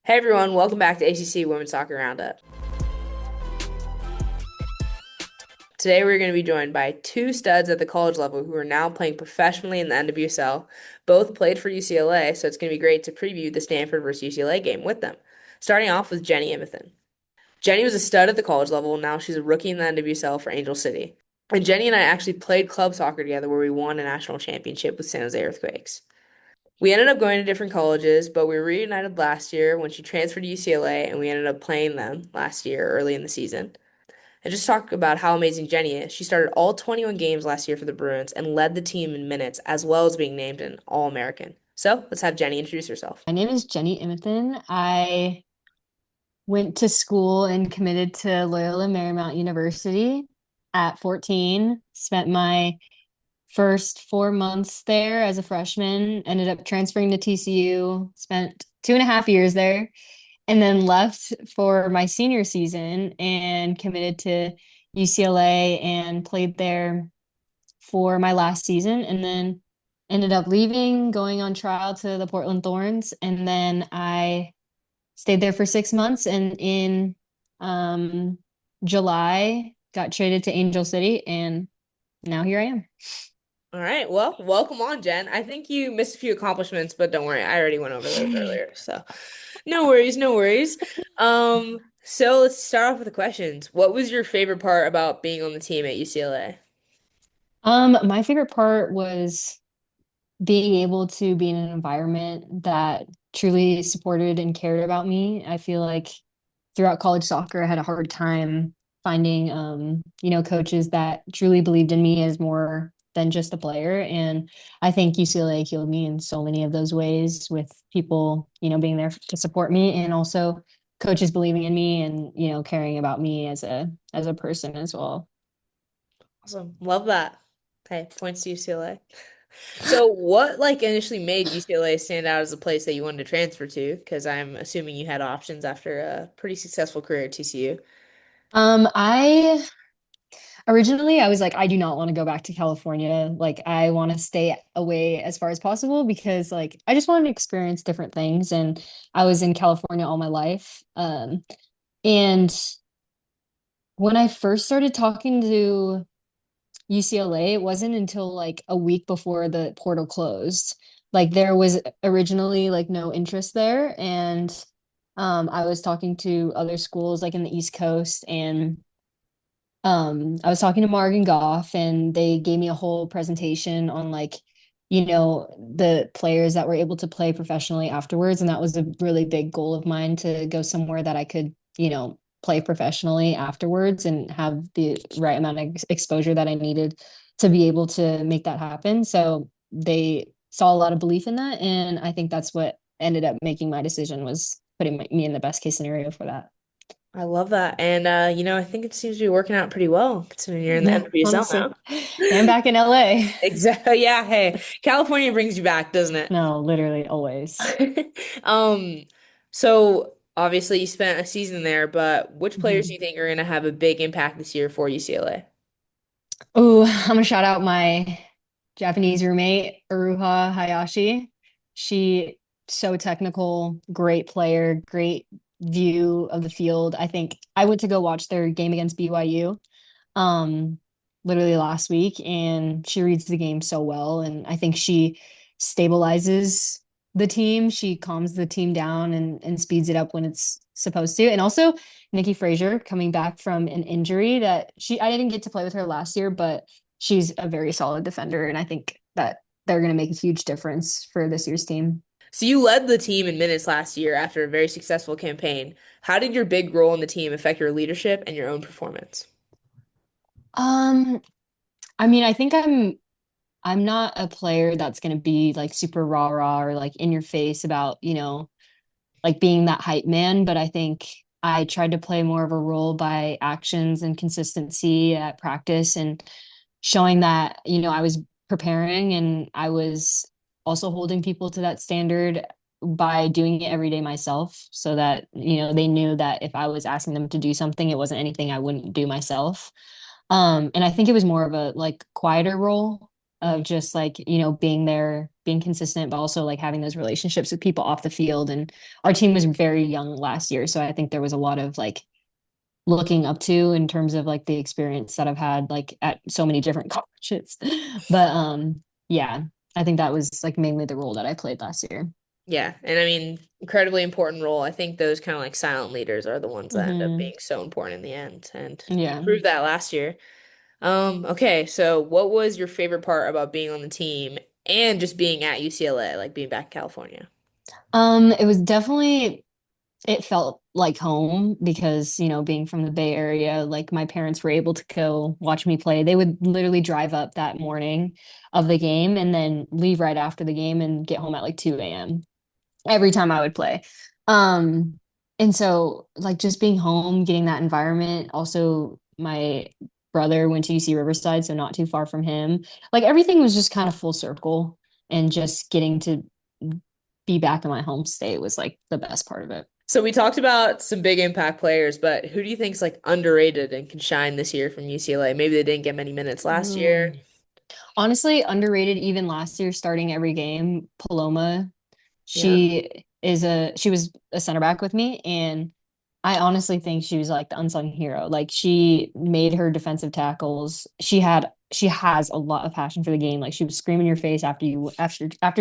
Hey everyone, welcome back to ACC Women's Soccer Roundup. Today we're going to be joined by two studs at the college level who are now playing professionally in the NWSL. Both played for UCLA, so it's going to be great to preview the Stanford versus UCLA game with them. Starting off with Jennie Immethun. Jennie was a stud at the college level, and now she's a rookie in the NWSL for Angel City. And Jennie and I actually played club soccer together where we won a national championship with San Jose Earthquakes. We ended up going to different colleges, but we were reunited last year when she transferred to UCLA, and we ended up playing them last year early in the season. And just talk about how amazing Jennie is. She started all 21 games last year for the Bruins and led the team in minutes, as well as being named an All-American. So let's have Jennie introduce herself. My name is Jennie Immethun. I went to school and committed to Loyola Marymount University at 14. Spent my first 4 months there as a freshman, ended up transferring to TCU, spent 2.5 years there, and then left for my senior season and committed to UCLA and played there for my last season, and then ended up leaving, going on trial to the Portland Thorns, and then I stayed there for 6 months, and in um, July got traded to Angel City, and now here I am. All right, well, welcome on, Jen. I think you missed a few accomplishments, but don't worry, I already went over those earlier. So no worries, no worries. So let's start off with the questions. What was your favorite part about being on the team at UCLA? My favorite part was being able to be in an environment that truly supported and cared about me. I feel like throughout college soccer, I had a hard time finding, coaches that truly believed in me as more than just a player. And I think UCLA healed me in so many of those ways with people, being there to support me and also coaches believing in me and, caring about me as a person as well. Awesome. Love that. Okay, points to UCLA. So what initially made UCLA stand out as a place that you wanted to transfer to? Because I'm assuming you had options after a pretty successful career at TCU. I Originally, I was like, I do not want to go back to California. Like, I want to stay away as far as possible because, like, I just wanted to experience different things. And I was in California all my life. And when I first started talking to UCLA, it wasn't until like a week before the portal closed. Like, there was originally like no interest there. And I was talking to other schools like in the East Coast, and I was talking to Morgan Goff, and they gave me a whole presentation on like, the players that were able to play professionally afterwards. And that was a really big goal of mine, to go somewhere that I could, play professionally afterwards and have the right amount of exposure that I needed to be able to make that happen. So they saw a lot of belief in that. And I think that's what ended up making my decision, was putting me in the best case scenario for that. I love that. And I think it seems to be working out pretty well considering you're in the Yeah, NWSL honestly. now. And I'm back in LA. Exactly. Yeah, hey, California brings you back, doesn't it? No, literally always. Um, so obviously you spent a season there, but which players do Mhm. you think are going to have a big impact this year for UCLA? Oh, I'm gonna shout out my Japanese roommate, Aruha Hayashi. She so technical, great player, great view of the field. I think I went to go watch their game against BYU, um, literally last week, and she reads the game so well. And I think she stabilizes the team. She calms the team down and speeds it up when it's supposed to. And also Nikki Frazier coming back from an injury that I didn't get to play with her last year, but she's a very solid defender. And I think that they're going to make a huge difference for this year's team. So you led the team in minutes last year after a very successful campaign. How did your big role in the team affect your leadership and your own performance? Um, I mean, I think I'm not a player that's going to be like super rah rah or like in your face about, like being that hype man, but I think I tried to play more of a role by actions and consistency at practice, and showing that, I was preparing and I was also holding people to that standard by doing it every day myself, so that, they knew that if I was asking them to do something, it wasn't anything I wouldn't do myself. And I think it was more of a like quieter role. Mhm. of just like, being there, being consistent, but also like having those relationships with people off the field. And our team was very young last year. So I think there was a lot of like looking up to in terms of like the experience that I've had like at so many different colleges. But yeah, I think that was like mainly the role that I played last year. Yeah, and I mean, incredibly important role. I think those kind of like silent leaders are the ones that end up Hmm. being so important in the end, and you Yeah. proved that last year. Okay, so what was your favorite part about being on the team and just being at UCLA, like being back in California? It was definitely it felt like home because, being from the Bay Area, like my parents were able to go watch me play. They would literally drive up that morning of the game and then leave right after the game and get home at like 2 a.m. every time I would play. Um, and so like just being home, getting that environment. Also, my brother went to UC Riverside, so not too far from him. Like everything was just kind of full circle and just getting to be back in my home state was like the best part of it. So we talked about some big impact players, but who do you think is like underrated and can shine this year from UCLA? Maybe they didn't get many minutes last year. Mm. Honestly, underrated even last year, starting every game. Paloma, Yeah. she was a center back with me, and I honestly think she was like the unsung hero. Like she made her defensive tackles. She has a lot of passion for the game. Like she was screaming in your face after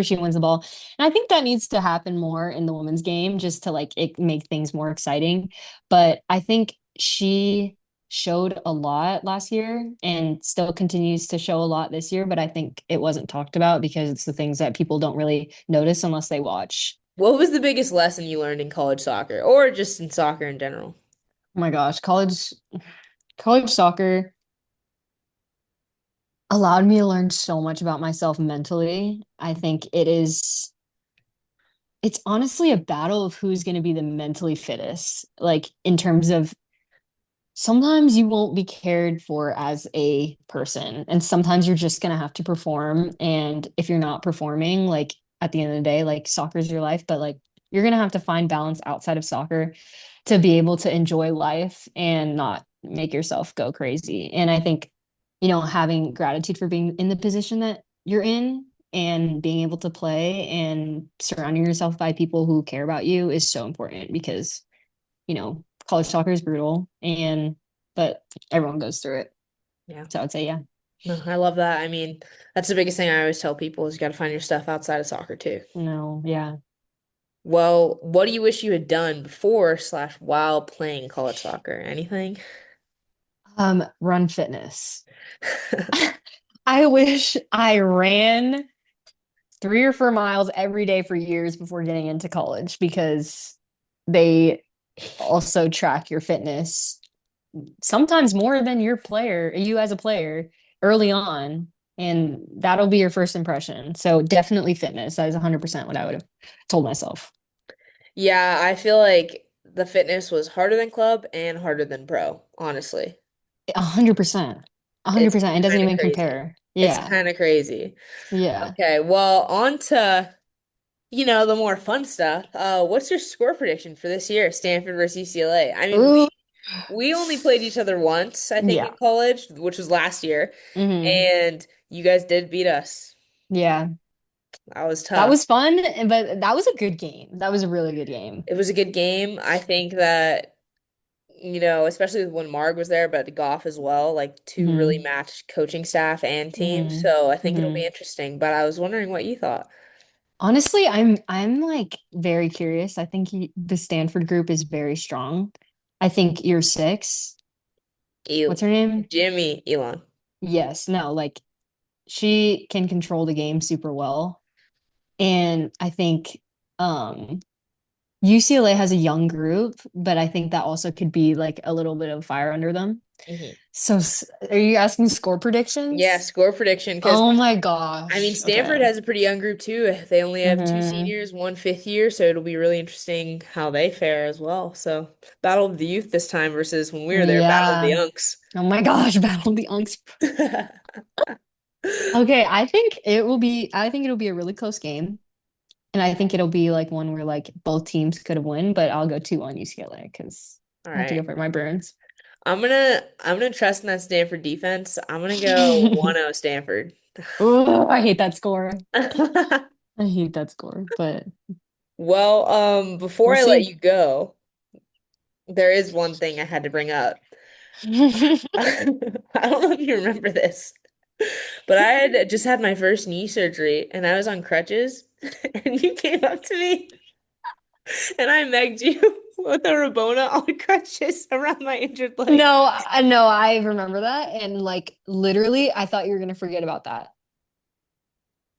she wins the ball. And I think that needs to happen more in the women's game just to like it make things more exciting. But I think she showed a lot last year and still continues to show a lot this year, but I think it wasn't talked about because it's the things that people don't really notice unless they watch. What was the biggest lesson you learned in college soccer or just in soccer in general? Oh my gosh, college soccer allowed me to learn so much about myself mentally. I think it's honestly a battle of who's going to be the mentally fittest. Like in terms of sometimes you won't be cared for as a person and sometimes you're just going to have to perform and if you're not performing like at the end of the day like soccer's your life but like you're going to have to find balance outside of soccer to be able to enjoy life and not make yourself go crazy and I think having gratitude for being in the position that you're in and being able to play and surrounding yourself by people who care about you is so important because college soccer is brutal and but everyone goes through it. Yeah. So I'd say yeah. No, I love that. I mean, that's the biggest thing I always tell people is you got to find your stuff outside of soccer too. No, yeah. Well, what do you wish you had done before slash while playing college soccer? Anything? Run fitness. I wish I ran 3 or 4 miles every day for years before getting into college because they also track your fitness sometimes more than you as a player early on. And that'll be your first impression. So definitely fitness. That is 100% what I would have told myself. Yeah, I feel like the fitness was harder than club and harder than pro, honestly. 100%. a hundred It's percent. It doesn't kind of even crazy. compare. It's Yeah. kind of crazy. Yeah. Okay, well, on to, the more fun stuff. What's your score prediction for this year, Stanford versus UCLA? I mean, Ooh. we only played each other once, I think, in Yeah. college, which was last year, Hmm. and you guys did beat us. Yeah. That was That tough. was fun, but that was a good game. That was a really good game. It was a good game. I think that, especially when Marg was there, but Goff as well, like two really Hmm. matched coaching staff and teams. Hmm. So I think it'll be Hmm. interesting. But I was wondering what you thought. Honestly, I'm like very curious. I think the Stanford group is very strong. I think year six, El what's her name? Jimmy Elon. Yes, no, like she can control the game super well. And I think UCLA has a young group, but I think that also could be like a little bit of fire under them. Hmm. So, are you asking score Yeah, predictions? score prediction because Oh my I mean gosh. Stanford Okay. has a pretty young group too. They only have two Hmm. seniors, one fifth year, so it'll be really interesting how they fare as well. So Battle of the Youth this time versus when we were there, Battle of the Yeah. Unks. Oh my gosh, Battle of the Unks. Okay, I think it'll be a really close game. And I think it'll be like one where like both teams could have won, but I'll go 2 on UCLA because All I have to go right. for my Bruins. I'm gonna trust in that Stanford defense. I'm gonna go 1-0 Stanford. Oh, I hate that score. I hate that score, but Well, before we'll I let see. you go, there is one thing I had to bring up. I don't know if you remember this, but I had just had my first knee surgery and I was on crutches, and you came up to me and I begged you with a Rabona on crutches around my injured leg. No, I remember that. And like literally, I thought you were gonna forget about that.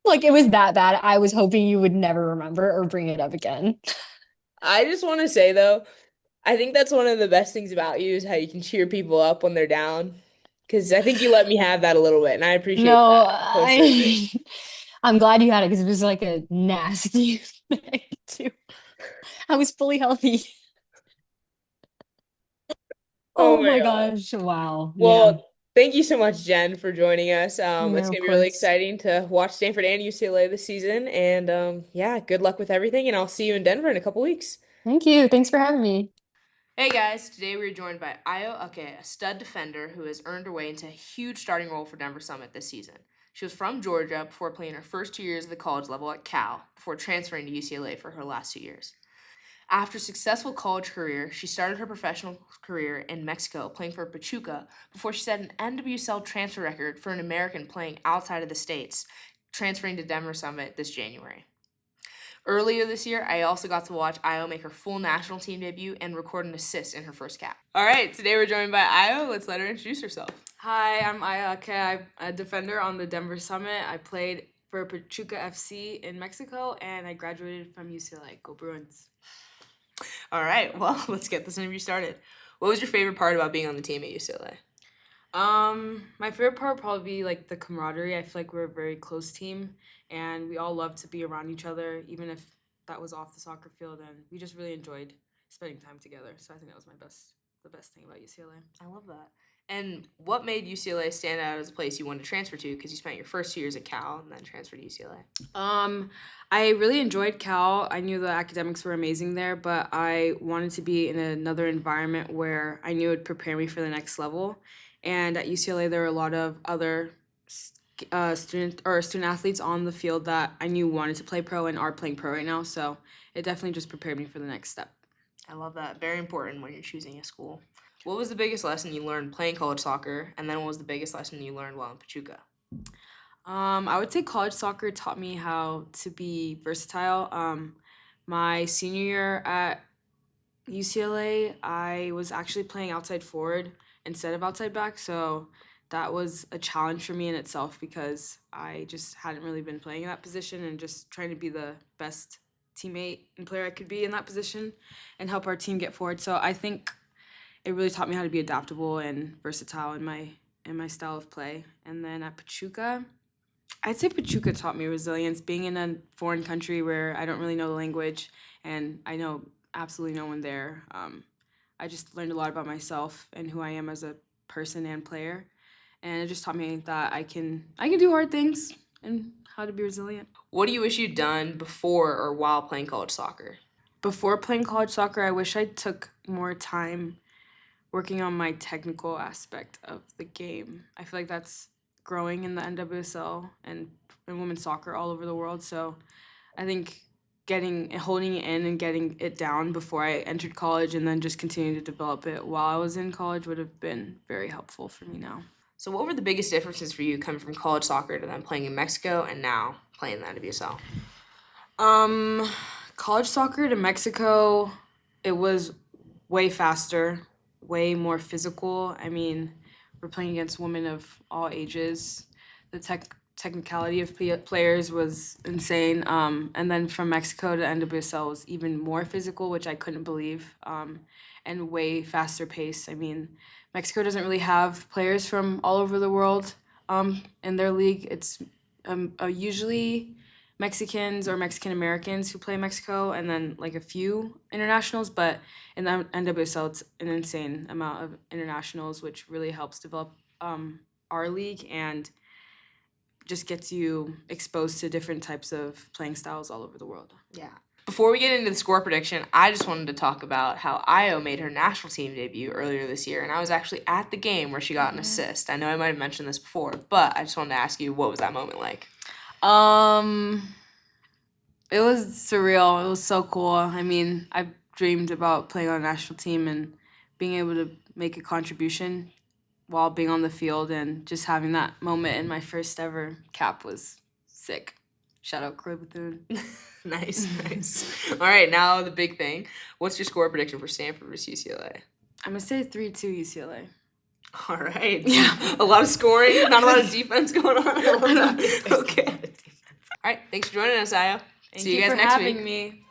Like it was that bad. I was hoping you would never remember or bring it up again. I just want to say though, I think that's one of the best things about you is how you can cheer people up when they're down. Because I think you let me have that a little bit, and I appreciate No, that post-surgery. I'm glad you had it because it was like a nasty thing too. I was fully healthy. Oh Oh my my God. gosh. Wow. Yeah. Well, thank you so much, Jen, for joining us. It's No, of gonna be really course. exciting to watch Stanford and UCLA this season. And yeah, good luck with everything, and I'll see you in Denver in a couple weeks. Thank you. Thanks for having me. Hey guys, today we're joined by Ayo Oke, a stud defender who has earned her way into a huge starting role for Denver Summit this season. She was from Georgia before playing her first 2 years at the college level at Cal, before transferring to UCLA for her last 2 years. After a successful college career, she started her professional career in Mexico playing for Pachuca before she set an NWSL transfer record for an American playing outside of the States, transferring to Denver Summit this January. Earlier this year, I also got to watch Ayo make her full national team debut and record an assist in her first cap. All right, today we're joined by Ayo. Let's let her introduce herself. Hi, I'm Ayo Oke. I'm a defender on the Denver Summit. I played for Pachuca FC in Mexico, and I graduated from UCLA. Go Bruins. All right, well, let's get this interview started. What was your favorite part about being on the team at UCLA? My favorite part would probably be like the camaraderie. I feel like we're a very close team, and we all love to be around each other, even if that was off the soccer field. And we just really enjoyed spending time together. So I think that was the best thing about UCLA. I love that. And what made UCLA stand out as a place you wanted to transfer to? Because you spent your first 2 years at Cal and then transferred to UCLA. I really enjoyed Cal. I knew the academics were amazing there, but I wanted to be in another environment where I knew it would prepare me for the next level. And at UCLA, there were a lot of other student athletes on the field that I knew wanted to play pro and are playing pro right now. So it definitely just prepared me for the next step. I love that. Very important when you're choosing a school. What was the biggest lesson you learned playing college soccer? And then what was the biggest lesson you learned while in Pachuca? I would say college soccer taught me how to be versatile. My senior year at UCLA, I was actually playing outside forward instead of outside back, so that was a challenge for me in itself because I just hadn't really been playing in that position and just trying to be the best teammate and player I could be in that position and help our team get forward. So I think it really taught me how to be adaptable and versatile in my style of play. And then at Pachuca, I'd say Pachuca taught me resilience. Being in a foreign country where I don't really know the language and I know absolutely no one there, I just learned a lot about myself and who I am as a person and player. And it just taught me that I can do hard things and how to be resilient. What do you wish you'd done before or while playing college soccer? Before playing college soccer, I wish I took more time working on my technical aspect of the game. I feel like that's growing in the NWSL and in women's soccer all over the world. So I think holding it in and getting it down before I entered college and then just continuing to develop it while I was in college would have been very helpful for me now. So, what were the biggest differences for you coming from college soccer to then playing in Mexico and now playing in the NWSL? Um, College soccer to Mexico, it was way faster, way more physical. I mean, we're playing against women of all ages. The technicality of players was insane. And then from Mexico to NWSL was even more physical, which I couldn't believe, and way faster pace. I mean, Mexico doesn't really have players from all over the world in their league. It's usually Mexicans or Mexican Americans who play Mexico, and then like a few internationals. But in the NWSL, it's an insane amount of internationals, which really helps develop our league and just gets you exposed to different types of playing styles all over the world. Yeah. Before we get into the score prediction, I just wanted to talk about how Ayo made her national team debut earlier this year, and I was actually at the game where she got an assist. I know I might have mentioned this before, but I just wanted to ask you, what was that moment like? It was surreal. It was so cool. I mean, I've dreamed about playing on a national team and being able to make a contribution while being on the field, and just having that moment in my first ever cap was sick. Shout out Chloe Bethune. Nice, nice. All right, now the big thing. What's your score prediction for Stanford versus UCLA? I'm going to say 3-2 UCLA. All right. Yeah. A lot of scoring, not a lot of defense going on. I love that. Okay. All right, thanks for joining us, Ayo. Thank See you you guys for next having week. me.